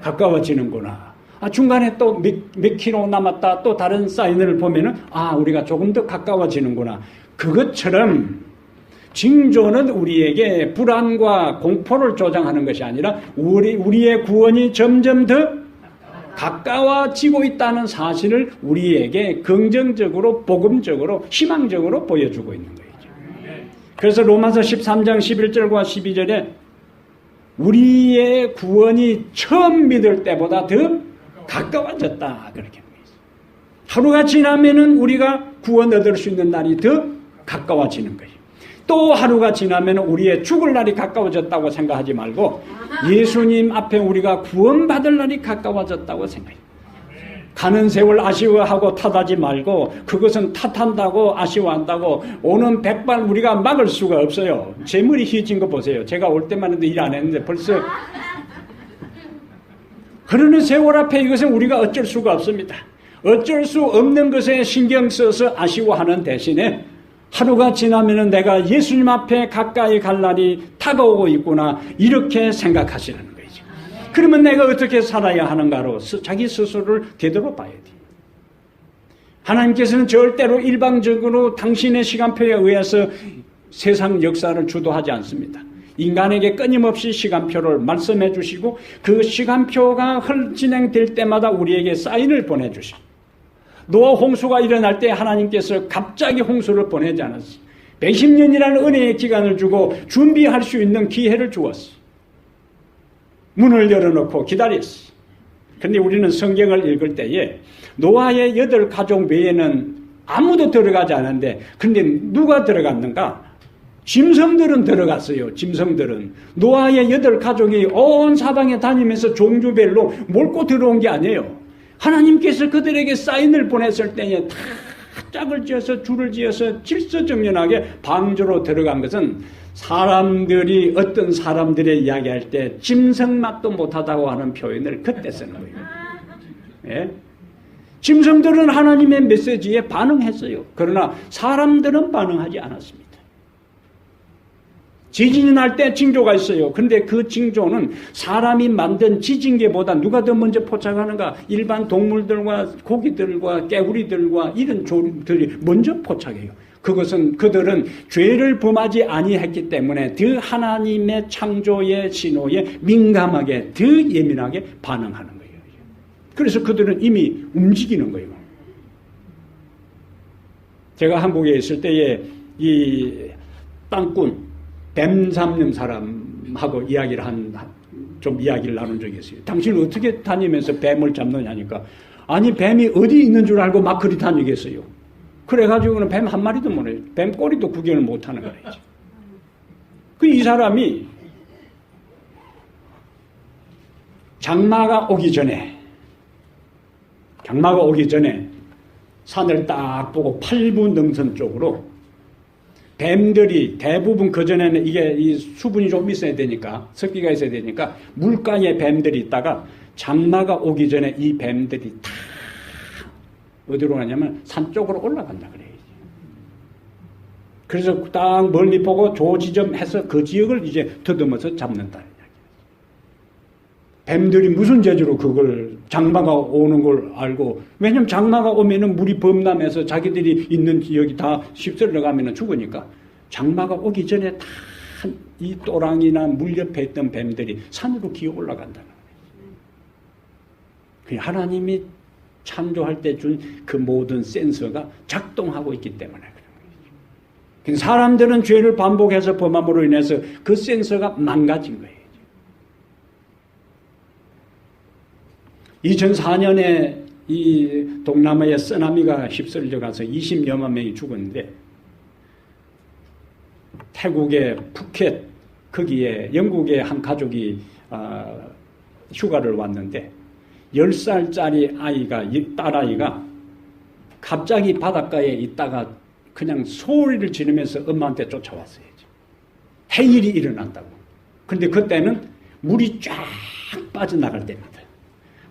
가까워지는구나. 중간에 또 몇 킬로 남았다 또 다른 사인을 보면은 우리가 조금 더 가까워지는구나. 그것처럼 징조는 우리에게 불안과 공포를 조장하는 것이 아니라 우리의 구원이 점점 더 가까워지고 있다는 사실을 우리에게 긍정적으로 복음적으로 희망적으로 보여주고 있는 거죠. 그래서 로마서 13장 11절과 12절에 우리의 구원이 처음 믿을 때보다 더 가까워졌다 그렇게 합니다. 하루가 지나면은 우리가 구원 얻을 수 있는 날이 더 가까워지는 거예요. 또 하루가 지나면 우리의 죽을 날이 가까워졌다고 생각하지 말고 예수님 앞에 우리가 구원받을 날이 가까워졌다고 생각해요. 가는 세월 아쉬워하고 탓하지 말고 그것은 탓한다고 아쉬워한다고 오는 백발 우리가 막을 수가 없어요. 제 머리 휘어진 거 보세요. 제가 올 때만 해도 일 안 했는데 벌써 그러는 세월 앞에 이것은 우리가 어쩔 수가 없습니다. 어쩔 수 없는 것에 신경 써서 아쉬워하는 대신에 하루가 지나면은 내가 예수님 앞에 가까이 갈 날이 다가오고 있구나 이렇게 생각하시는 거죠. 그러면 내가 어떻게 살아야 하는가로 자기 스스로를 되돌아봐야 돼요. 하나님께서는 절대로 일방적으로 당신의 시간표에 의해서 세상 역사를 주도하지 않습니다. 인간에게 끊임없이 시간표를 말씀해 주시고 그 시간표가 진행될 때마다 우리에게 사인을 보내주시고 노아 홍수가 일어날 때 하나님께서 갑자기 홍수를 보내지 않았어요. 110년이라는 은혜의 기간을 주고 준비할 수 있는 기회를 주었어요. 문을 열어놓고 기다렸어요. 그런데 우리는 성경을 읽을 때에 노아의 8가족 외에는 아무도 들어가지 않았는데 그런데 누가 들어갔는가? 짐승들은 들어갔어요. 짐승들은. 노아의 8가족이 온 사방에 다니면서 종류별로 몰고 들어온 게 아니에요. 하나님께서 그들에게 사인을 보냈을 때에 다 짝을 지어서 줄을 지어서 질서정연하게 방주로 들어간 것은 사람들이 어떤 사람들의 이야기할 때 짐승맛도 못하다고 하는 표현을 그때 쓰는 거예요. 예? 짐승들은 하나님의 메시지에 반응했어요. 그러나 사람들은 반응하지 않았습니다. 지진이 날 때 징조가 있어요. 그런데 그 징조는 사람이 만든 지진계보다 누가 더 먼저 포착하는가? 일반 동물들과 고기들과 깨구리들과 이런 조류들이 먼저 포착해요. 그것은 그들은 죄를 범하지 아니했기 때문에 더 하나님의 창조의 신호에 민감하게 더 예민하게 반응하는 거예요. 그래서 그들은 이미 움직이는 거예요. 제가 한국에 있을 때에 이 땅꾼 뱀 잡는 사람하고 이야기를 좀 이야기를 나눈 적이 있어요. 당신은 어떻게 다니면서 뱀을 잡느냐니까. 아니, 뱀이 어디 있는 줄 알고 막 그리 다니겠어요. 그래가지고는 뱀 한 마리도 못 해요. 뱀 꼬리도 구경을 못 하는 거예요. 이 사람이 장마가 오기 전에 산을 딱 보고 8부 능선 쪽으로 뱀들이 대부분 그전에는 이게 이 수분이 좀 있어야 되니까, 습기가 있어야 되니까 물가에 뱀들이 있다가 장마가 오기 전에 이 뱀들이 다 어디로 가냐면 산 쪽으로 올라간다 그래요. 그래서 딱 멀리 보고 조지점해서 그 지역을 이제 더듬어서 잡는다. 뱀들이 무슨 재주로 그걸 장마가 오는 걸 알고, 왜냐면 장마가 오면은 물이 범람해서 자기들이 있는 지역이 다 휩쓸려 가면은 죽으니까 장마가 오기 전에 다 이 또랑이나 물 옆에 있던 뱀들이 산으로 기어 올라간다는 거예요. 하나님이 창조할 때 준 그 모든 센서가 작동하고 있기 때문에 그런 거예요. 사람들은 죄를 반복해서 범함으로 인해서 그 센서가 망가진 거예요. 2004년에 이 동남아의 쓰나미가 휩쓸려 가서 20여만 명이 죽었는데, 태국의 푸켓 거기에 영국의 한 가족이 휴가를 왔는데 10살짜리 딸아이가 갑자기 바닷가에 있다가 그냥 소리를 지르면서 엄마한테 쫓아왔어요. 해일이 일어난다고. 그런데 그때는 물이 쫙 빠져나갈 때입니다.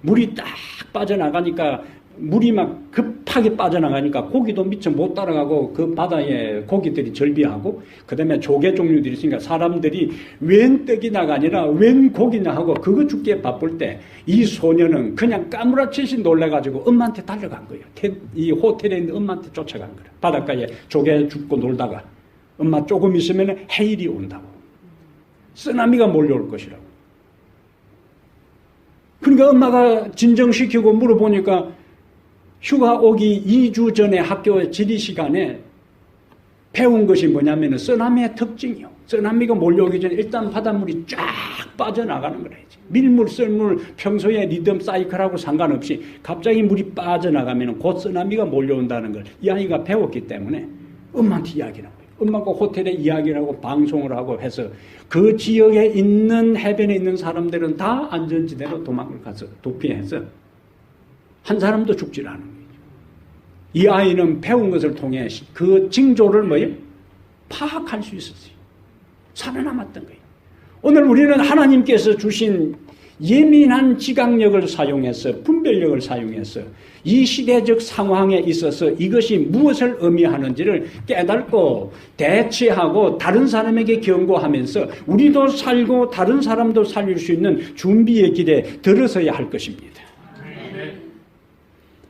물이 딱 빠져나가니까, 물이 막 급하게 빠져나가니까 고기도 미처 못 따라가고 그 바다에 고기들이 절비하고, 그 다음에 조개 종류들이 있으니까 사람들이 웬 떡이나가 아니라 웬 고기나 하고 그거 죽기에 바쁠 때 이 소녀는 그냥 까무라치시 놀래가지고 엄마한테 달려간 거예요. 이 호텔에 있는 엄마한테 쫓아간 거예요. 바닷가에 조개 죽고 놀다가 엄마 조금 있으면 해일이 온다고. 쓰나미가 몰려올 것이라고. 그러니까 엄마가 진정시키고 물어보니까 휴가 오기 2주 전에 학교 지리 시간에 배운 것이 뭐냐면 쓰나미의 특징이요. 쓰나미가 몰려오기 전에 일단 바닷물이 쫙 빠져나가는 거라지. 밀물, 썰물, 평소에 리듬 사이클하고 상관없이 갑자기 물이 빠져나가면 곧 쓰나미가 몰려온다는 걸 이 아이가 배웠기 때문에 엄마한테 이야기를 하고, 엄마가 호텔에 이야기를 하고 방송을 하고 해서 그 지역에 있는 해변에 있는 사람들은 다 안전지대로 도망을 가서 도피해서 한 사람도 죽질 않은 거예요. 이 아이는 배운 것을 통해 그 징조를 뭐예요? 파악할 수 있었어요. 살아남았던 거예요. 오늘 우리는 하나님께서 주신 예민한 지각력을 사용해서, 분별력을 사용해서 이 시대적 상황에 있어서 이것이 무엇을 의미하는지를 깨닫고 대처하고 다른 사람에게 경고하면서 우리도 살고 다른 사람도 살릴 수 있는 준비의 길에 들어서야 할 것입니다.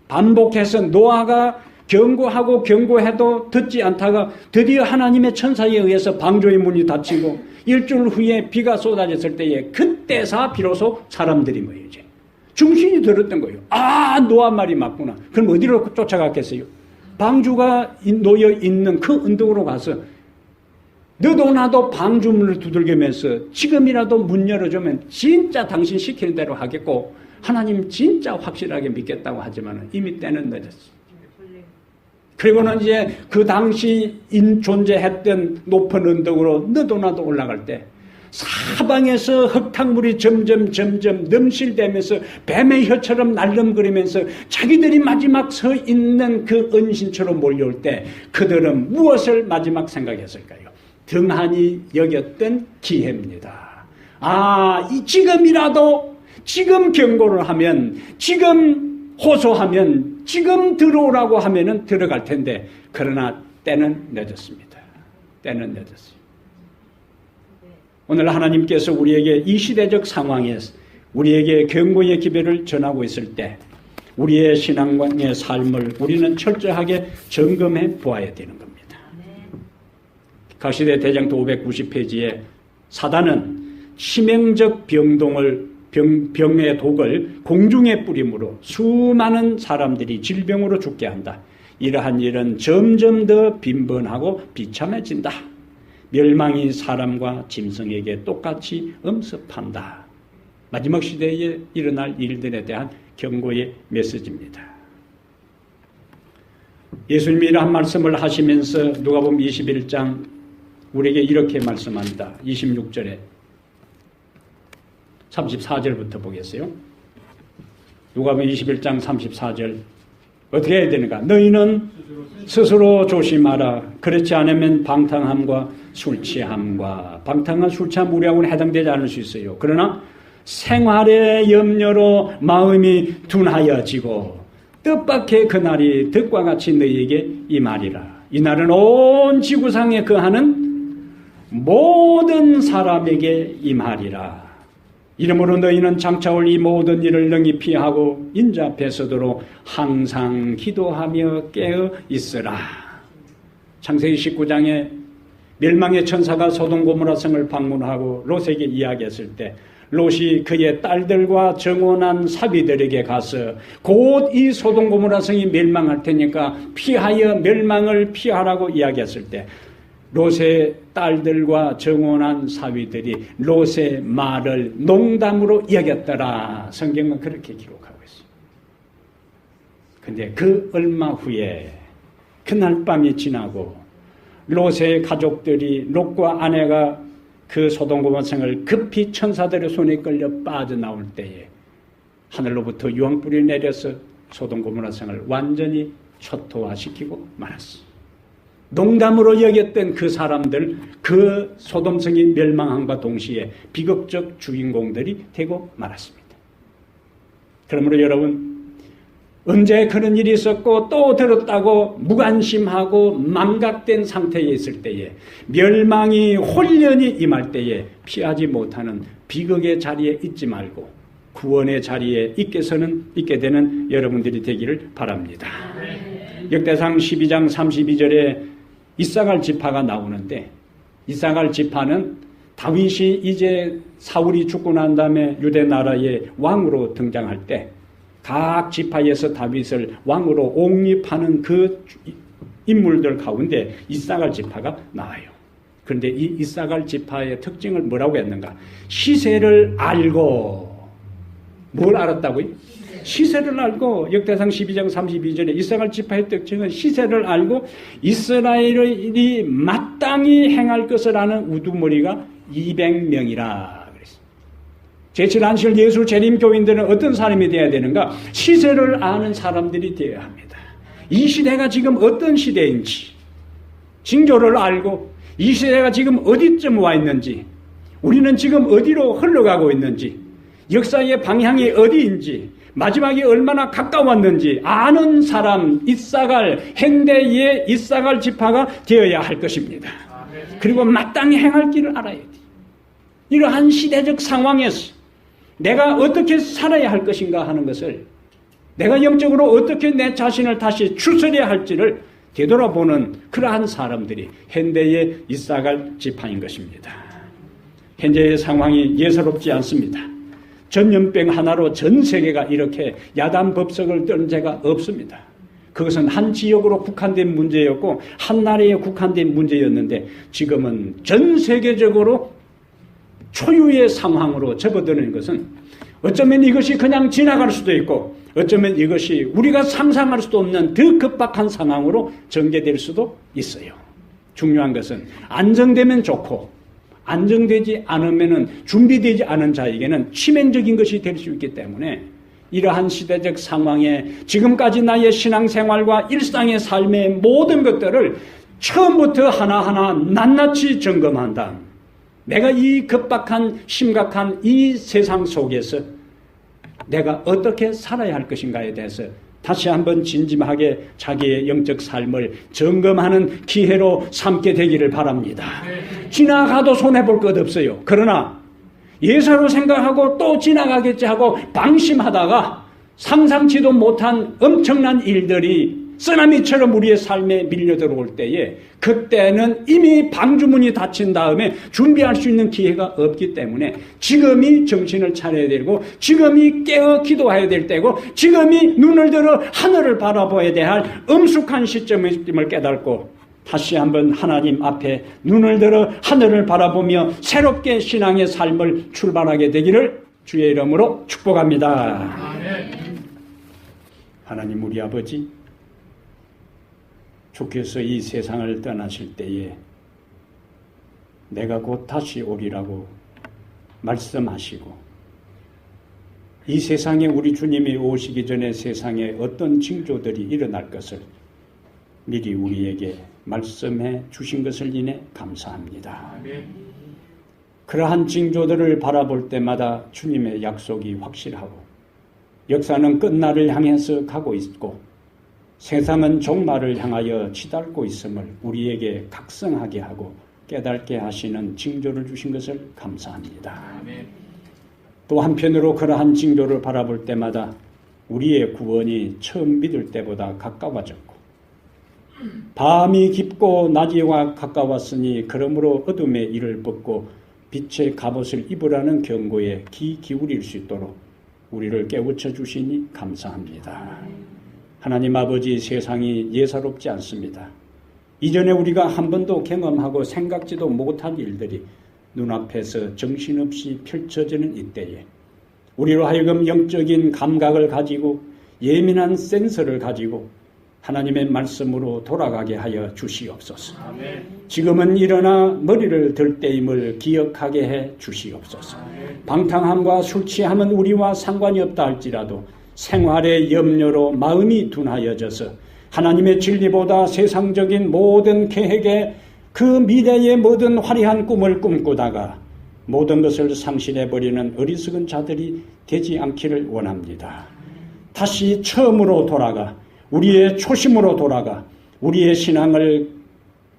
반복해서 노아가 경고하고 경고해도 듣지 않다가 드디어 하나님의 천사에 의해서 방주의 문이 닫히고 일주일 후에 비가 쏟아졌을 때에 그때사 비로소 사람들이 모이죠. 중신이 들었던 거예요. 아, 노아 말이 맞구나. 그럼 어디로 쫓아갔겠어요? 방주가 놓여 있는 그 언덕으로 가서 너도 나도 방주문을 두들기면서 지금이라도 문 열어주면 진짜 당신 시키는 대로 하겠고 하나님 진짜 확실하게 믿겠다고 하지만 이미 때는 늦었어요. 그리고는 이제 그 당시 존재했던 높은 언덕으로 너도나도 올라갈 때 사방에서 흙탕물이 점점 넘실대면서 뱀의 혀처럼 날름거리면서 자기들이 마지막 서 있는 그 은신처로 몰려올 때 그들은 무엇을 마지막 생각했을까요? 등한히 여겼던 기회입니다. 지금이라도, 지금 경고를 하면, 지금 호소하면, 지금 들어오라고 하면은 들어갈 텐데, 그러나 때는 늦었습니다. 때는 늦었어요. 오늘 하나님께서 우리에게 이 시대적 상황에서 우리에게 경고의 기별을 전하고 있을 때 우리의 신앙의 삶을 우리는 철저하게 점검해 보아야 되는 겁니다. 각시대 대장터 590페이지에 사단은 치명적 병의 독을 공중에 뿌림으로 수많은 사람들이 질병으로 죽게 한다. 이러한 일은 점점 더 빈번하고 비참해진다. 멸망이 사람과 짐승에게 똑같이 엄습한다. 마지막 시대에 일어날 일들에 대한 경고의 메시지입니다. 예수님이 이러한 말씀을 하시면서 누가복음 21장 우리에게 이렇게 말씀합니다. 26절에 34절부터 보겠어요. 누가복음 21장 34절 어떻게 해야 되는가? 너희는 스스로 조심하라. 그렇지 않으면 방탕함과 술 취함과 방탕한 술 취함 우리하고는 해당되지 않을 수 있어요. 그러나 생활의 염려로 마음이 둔하여지고 뜻밖의 그날이 득과 같이 너희에게 임하리라. 이날은 온 지구상에 거하는 모든 사람에게 임하리라. 이러므로 너희는 장차올 이 모든 일을 능히 피하고 인자 앞에서도록 항상 기도하며 깨어 있으라. 창세기 19장에 멸망의 천사가 소돔 고모라 성을 방문하고 롯에게 이야기했을 때 롯이 그의 딸들과 정혼한 사비들에게 가서 곧 이 소돔 고모라 성이 멸망할 테니까 피하여 멸망을 피하라고 이야기했을 때 롯의 딸들과 정혼한 사위들이 롯의 말을 농담으로 여겼더라. 성경은 그렇게 기록하고 있습니다. 근데 그 얼마 후에 그날 밤이 지나고 롯의 가족들이 롯과 아내가 그 소돔 고모라 성을 급히 천사들의 손에 끌려 빠져나올 때에 하늘로부터 유황불이 내려서 소돔 고모라 성을 완전히 초토화시키고 말았습니다. 농담으로 여겼던 그 사람들, 그 소돔성이 멸망함과 동시에 비극적 주인공들이 되고 말았습니다. 그러므로 여러분, 언제 그런 일이 있었고 또 들었다고 무관심하고 망각된 상태에 있을 때에 멸망이 홀연히 임할 때에 피하지 못하는 비극의 자리에 있지 말고 구원의 자리에 있게 되는 여러분들이 되기를 바랍니다. 역대상 12장 32절에 이사갈 지파가 나오는데 이사갈 지파는 다윗이 이제 사울이 죽고 난 다음에 유대 나라의 왕으로 등장할 때 각 지파에서 다윗을 왕으로 옹립하는 그 인물들 가운데 이사갈 지파가 나와요. 그런데 이 이사갈 지파의 특징을 뭐라고 했는가? 시세를 알고 뭘 알았다고요? 시세를 알고 역대상 12장 32절에 이사갈 지파의 특징은 시세를 알고 이스라엘이 마땅히 행할 것을 아는 우두머리가 200명이라 그랬습니다. 제7안식일 예수 재림 교인들은 어떤 사람이 되어야 되는가? 시세를 아는 사람들이 되어야 합니다. 이 시대가 지금 어떤 시대인지 징조를 알고 이 시대가 지금 어디쯤 와 있는지 우리는 지금 어디로 흘러가고 있는지 역사의 방향이 어디인지 마지막이 얼마나 가까웠는지 아는 사람 이사갈 hen대의 이사갈 지파가 되어야 할 것입니다. 그리고 마땅히 행할 길을 알아야 돼. 이러한 시대적 상황에서 내가 어떻게 살아야 할 것인가 하는 것을 내가 영적으로 어떻게 내 자신을 다시 추스려야 할지를 되돌아보는 그러한 사람들이 hen대의 이사갈 지파인 것입니다. 현재의 상황이 예사롭지 않습니다. 전염병 하나로 전 세계가 이렇게 야단법석을 떠는 죄가 없습니다. 그것은 한 지역으로 국한된 문제였고 한 나라에 국한된 문제였는데 지금은 전 세계적으로 초유의 상황으로 접어드는 것은 어쩌면 이것이 그냥 지나갈 수도 있고 어쩌면 이것이 우리가 상상할 수도 없는 더 급박한 상황으로 전개될 수도 있어요. 중요한 것은 안정되면 좋고 안정되지 않으면 준비되지 않은 자에게는 치명적인 것이 될 수 있기 때문에 이러한 시대적 상황에 지금까지 나의 신앙생활과 일상의 삶의 모든 것들을 처음부터 하나하나 낱낱이 점검한다. 내가 이 급박한 심각한 이 세상 속에서 내가 어떻게 살아야 할 것인가에 대해서 다시 한번 진지하게 자기의 영적 삶을 점검하는 기회로 삼게 되기를 바랍니다. 지나가도 손해볼 것 없어요. 그러나 예사로 생각하고 또 지나가겠지 하고 방심하다가 상상치도 못한 엄청난 일들이 쓰나미처럼 우리의 삶에 밀려들어올 때에 그때는 이미 방주문이 닫힌 다음에 준비할 수 있는 기회가 없기 때문에 지금이 정신을 차려야 되고 지금이 깨어 기도해야 될 때고 지금이 눈을 들어 하늘을 바라봐야 될 엄숙한 시점을 깨닫고 다시 한번 하나님 앞에 눈을 들어 하늘을 바라보며 새롭게 신앙의 삶을 출발하게 되기를 주의 이름으로 축복합니다. 하나님 우리 아버지, 주께서 이 세상을 떠나실 때에 내가 곧 다시 오리라고 말씀하시고 이 세상에 우리 주님이 오시기 전에 세상에 어떤 징조들이 일어날 것을 미리 우리에게 말씀해 주신 것을 인해 감사합니다. 그러한 징조들을 바라볼 때마다 주님의 약속이 확실하고 역사는 끝날을 향해서 가고 있고 세상은 종말을 향하여 치닫고 있음을 우리에게 각성하게 하고 깨닫게 하시는 징조를 주신 것을 감사합니다. 또 한편으로 그러한 징조를 바라볼 때마다 우리의 구원이 처음 믿을 때보다 가까워졌고 밤이 깊고 낮이와 가까웠으니 그러므로 어둠의 이를 벗고 빛의 갑옷을 입으라는 경고에 귀 기울일 수 있도록 우리를 깨우쳐 주시니 감사합니다. 하나님 아버지, 세상이 예사롭지 않습니다. 이전에 우리가 한 번도 경험하고 생각지도 못한 일들이 눈앞에서 정신없이 펼쳐지는 이때에 우리로 하여금 영적인 감각을 가지고 예민한 센서를 가지고 하나님의 말씀으로 돌아가게 하여 주시옵소서. 지금은 일어나 머리를 들 때임을 기억하게 해 주시옵소서. 방탕함과 술 취함은 우리와 상관이 없다 할지라도 생활의 염려로 마음이 둔하여져서 하나님의 진리보다 세상적인 모든 계획에 그 미래의 모든 화려한 꿈을 꿈꾸다가 모든 것을 상실해버리는 어리석은 자들이 되지 않기를 원합니다. 다시 처음으로 돌아가 우리의 초심으로 돌아가 우리의 신앙을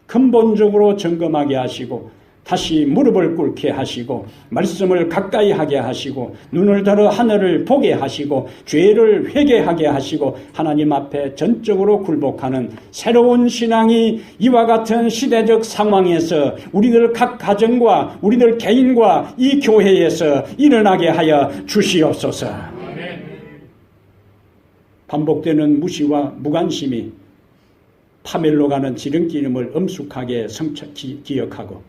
근본적으로 점검하게 하시고 다시 무릎을 꿇게 하시고 말씀을 가까이 하게 하시고 눈을 들어 하늘을 보게 하시고 죄를 회개하게 하시고 하나님 앞에 전적으로 굴복하는 새로운 신앙이 이와 같은 시대적 상황에서 우리들 각 가정과 우리들 개인과 이 교회에서 일어나게 하여 주시옵소서. 반복되는 무시와 무관심이 파멸로 가는 지름길임을 엄숙하게 기억하고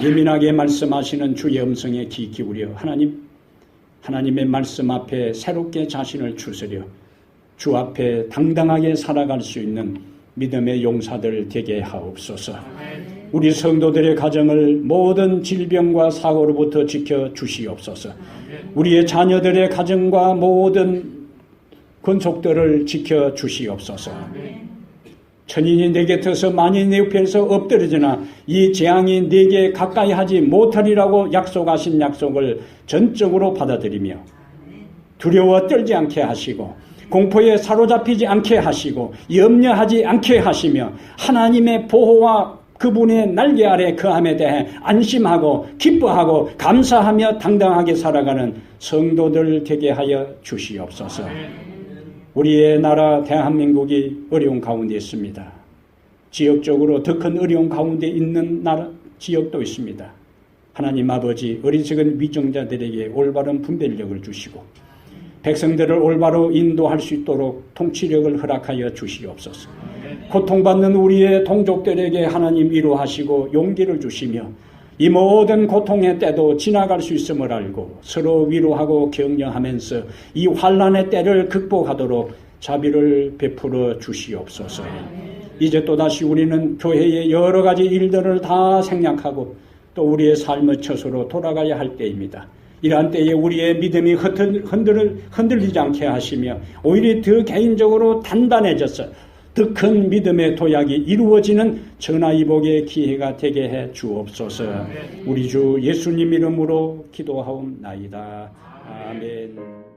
예민하게 말씀하시는 주의 음성에 귀 기울여 하나님의 말씀 앞에 새롭게 자신을 추스려 주 앞에 당당하게 살아갈 수 있는 믿음의 용사들 되게 하옵소서. 우리 성도들의 가정을 모든 질병과 사고로부터 지켜 주시옵소서. 우리의 자녀들의 가정과 모든 권속들을 지켜 주시옵소서. 천인이 내 곁에서 만인이 내 옆에서 엎드려지나 이 재앙이 내게 가까이 하지 못하리라고 약속하신 약속을 전적으로 받아들이며 두려워 떨지 않게 하시고 공포에 사로잡히지 않게 하시고 염려하지 않게 하시며 하나님의 보호와 그분의 날개 아래 거함에 대해 안심하고 기뻐하고 감사하며 당당하게 살아가는 성도들 되게 하여 주시옵소서. 우리의 나라 대한민국이 어려운 가운데 있습니다. 지역적으로 더 큰 어려운 가운데 있는 나라 지역도 있습니다. 하나님 아버지, 어리석은 위정자들에게 올바른 분별력을 주시고 백성들을 올바로 인도할 수 있도록 통치력을 허락하여 주시옵소서. 고통받는 우리의 동족들에게 하나님 위로하시고 용기를 주시며 이 모든 고통의 때도 지나갈 수 있음을 알고 서로 위로하고 격려하면서 이 환난의 때를 극복하도록 자비를 베풀어 주시옵소서. 이제 또다시 우리는 교회의 여러 가지 일들을 다 생략하고 또 우리의 삶의 처소로 돌아가야 할 때입니다. 이러한 때에 우리의 믿음이 흔들리지 않게 하시며 오히려 더 개인적으로 단단해져서 더 큰 믿음의 도약이 이루어지는 전화위복의 기회가 되게 해 주옵소서. 우리 주 예수님 이름으로 기도하옵나이다. 아멘.